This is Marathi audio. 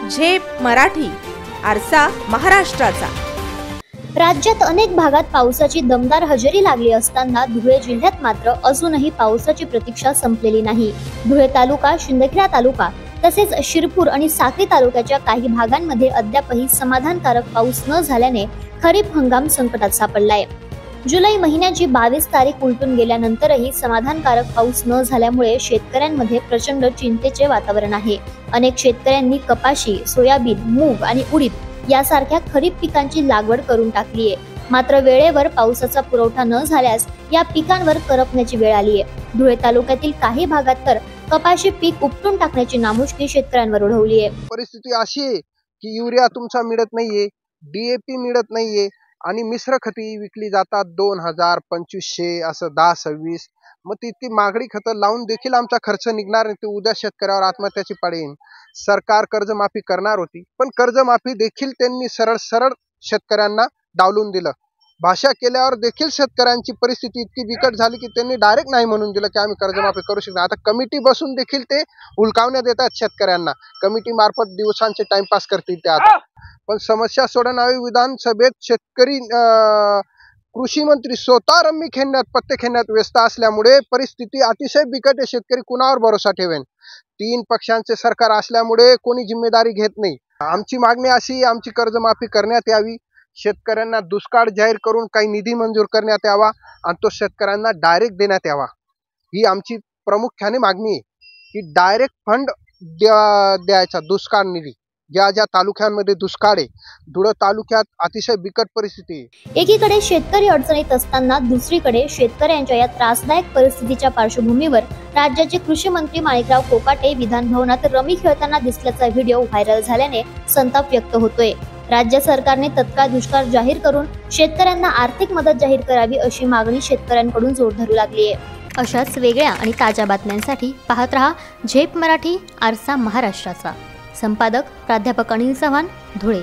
झेप मराठी, आरसा महाराष्ट्राचा। राज्यात अनेक भागात पावसाची दमदार हजेरी लागली असताना धुळे जिल्ह्यात मात्र अजूनही पावसाची प्रतीक्षा संपलेली नाही। धुळे तालुका, शिंदखेडा तालुका तसेच शिरपूर आणि साक्री तालुक्याच्या काही भागांमध्ये अद्यापही समाधानकारक पाऊस न झाल्याने खरीप हंगाम संकटात सापडलाय। जुलै महिन्याची 22 तारीख उलटून गेल्यानंतरही समाधानकारक पाऊस न झाल्यामुळे शेतकऱ्यांमध्ये प्रचंड चिंतेचे वातावरण आहे। अनेक शेतकऱ्यांनी कपाशी, सोयाबीन, मूग आणि उडीद यासारख्या खरीप पिकांची लागवड करून टाकली आहे। मात्र वेळेवर पावसाचा पुरवठा न झाल्यास या पिकांवर करपण्याची वेळ आली आहे। धुळे तालुक्यातील काही भागात तर कपाशी पीक उपटून टाकण्याची नामुष्की शेतकऱ्यांवर ओढवली आहे। परिस्थिती अशी आहे की युरिया तुमचा मिळत नाहीये, DAP मिळत नाहीये आणि मिश्र खती विकली जातात 2000, 2500 असं 10-26। मग तितकी महागडी खतं लावून देखील आमचा खर्च निघणार नाही, ते उद्या शेतकऱ्यावर आत्महत्याची पाळी येईल। सरकार कर्जमाफी करणार होती, पण कर्जमाफी देखील त्यांनी सरळ शेतकऱ्यांना डावलून दिलं। भाषा केल्यावर देखील शेतकऱ्यांची परिस्थिती इतकी बिकट झाली की त्यांनी डायरेक्ट नाही म्हणून दिलं की आम्ही कर्जमाफी करू शकतो। आता कमिटी बसून देखील ते हुलकावण्यात देतात शेतकऱ्यांना, कमिटी मार्फत दिवसांचे टाइमपास करतील ते आता। पण समस्या सोडवणारी विधानसभेत शेतकरी कृषी मंत्री स्वतः रम्मी खेळण्यात, पत्ते खेळण्यात व्यस्त असल्यामुळे परिस्थिती अतिशय बिकट आहे। शेतकरी कुणावर भरोसा ठेवेन? 3 पक्षांचे सरकार असल्यामुळे कोणी जिम्मेदारी घेत नाही। आमची मागणी अशी, आमची कर्जमाफी करण्यात यावी, शेतकऱ्यांना दुष्काळ जाहीर करून काही निधी मंजूर करण्यात यावा आणि तो शेतकऱ्यांना डायरेक्ट देण्यात यावा। ही आमची प्रामुख्याने मागणी आहे की डायरेक्ट फंड द्यायचा, दुष्काळ निधी। ज्या तालुक्यांमध्ये दुष्काळ आहे, धुळे तालुक्यात अतिशय बिकट परिस्थिती आहे। एकीकडे शेतकरी अडचणीत असताना दुसरीकडे शेतकऱ्यांच्या या त्रासदायक परिस्थितीच्या पार्श्वभूमीवर राज्याचे कृषी मंत्री माणिकराव कोकाटे विधान भवनात रमी खेळताना दिसल्याचा व्हिडिओ व्हायरल झाल्याने संताप व्यक्त होतोय। राज्य सरकारने तत्काळ दुष्काळ जाहीर करून शेतकऱ्यांना आर्थिक मदत जाहीर करावी अशी मागणी शेतकऱ्यांकडून जोर धरू लागली आहे। अशाच वेगळ्या आणि ताज्या बातम्यांसाठी पाहत रहा झेप मराठी, आरसा महाराष्ट्राचा। संपादक प्राध्यापक अनिल चव्हाण, धुळे।